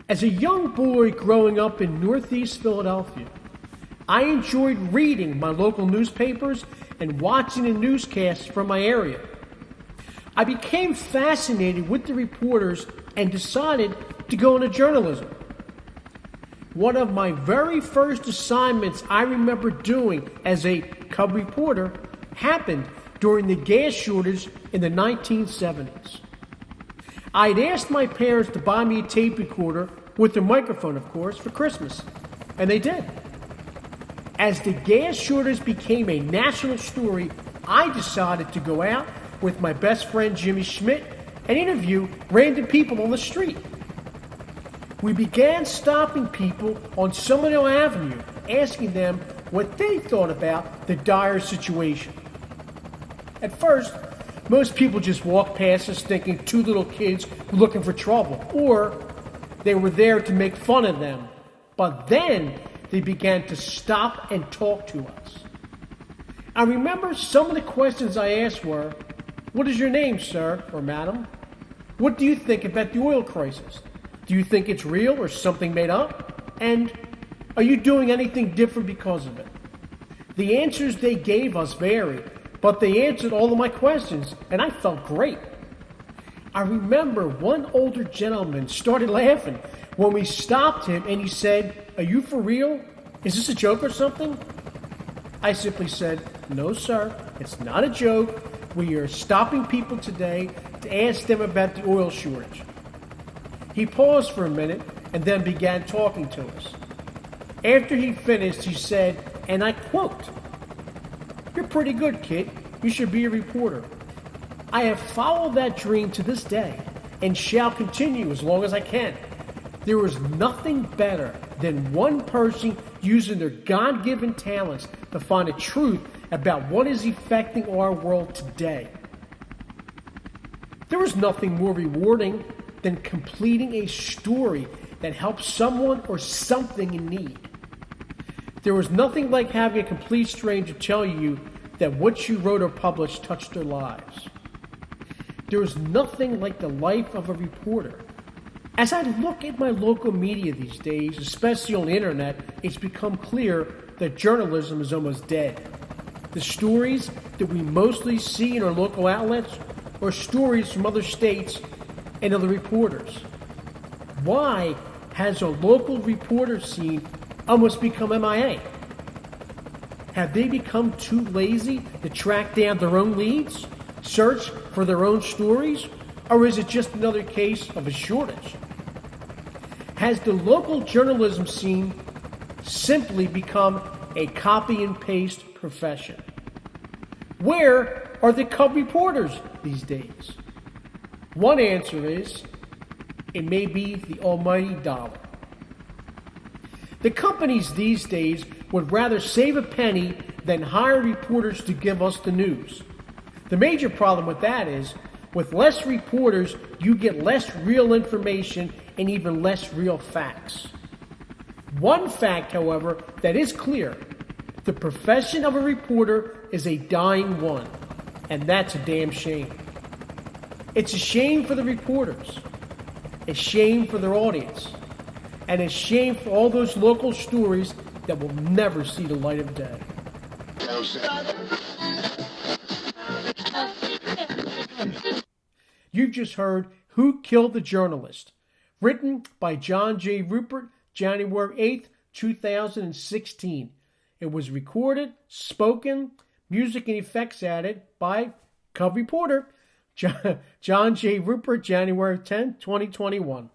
As a young boy growing up in Northeast Philadelphia, I enjoyed reading my local newspapers and watching the newscasts from my area. I became fascinated with the reporters and decided to go into journalism. One of my very first assignments I remember doing as a cub reporter happened during the gas shortage in the 1970s. I'd asked my parents to buy me a tape recorder with a microphone, of course, for Christmas, and they did. As the gas shortage became a national story, I decided to go out with my best friend Jimmy Schmidt and interview random people on the street. We began stopping people on Seminole Avenue, asking them what they thought about the dire situation. At first, most people just walked past us thinking two little kids were looking for trouble, or they were there to make fun of them. But then they began to stop and talk to us. I remember some of the questions I asked were, "What is your name, sir or madam? What do you think about the oil crisis? Do you think it's real or something made up? And are you doing anything different because of it?" The answers they gave us varied, but they answered all of my questions, and I felt great. I remember one older gentleman started laughing when we stopped him, and he said, "Are you for real? Is this a joke or something?" I simply said, "No, sir, it's not a joke. We are stopping people today to ask them about the oil shortage." He paused for a minute and then began talking to us. After he finished, he said, and I quote, "You're pretty good, kid. You should be a reporter." I have followed that dream to this day and shall continue as long as I can. There is nothing better than one person using their God-given talents to find the truth about what is affecting our world today. There is nothing more rewarding than completing a story that helps someone or something in need. There is nothing like having a complete stranger tell you that what you wrote or published touched their lives. There is nothing like the life of a reporter. As I look at my local media these days, especially on the internet, it's become clear that journalism is almost dead. The stories that we mostly see in our local outlets are stories from other states and other reporters. Why has our local reporter scene almost become MIA? Have they become too lazy to track down their own leads, search for their own stories, or is it just another case of a shortage? Has the local journalism scene simply become a copy and paste profession? Where are the cub reporters these days? One answer is, it may be the almighty dollar. The companies these days would rather save a penny than hire reporters to give us the news. The major problem with that is, with less reporters, you get less real information and even less real facts. One fact, however, that is clear: the profession of a reporter is a dying one, and that's a damn shame. It's a shame for the reporters, a shame for their audience, and a shame for all those local stories that will never see the light of day. You've just heard Who Killed the Journalist, written by John J. Ruppert, January 8th, 2016. It was recorded, spoken, music and effects added by Cub Reporter, John J. Ruppert, January 10th, 2021.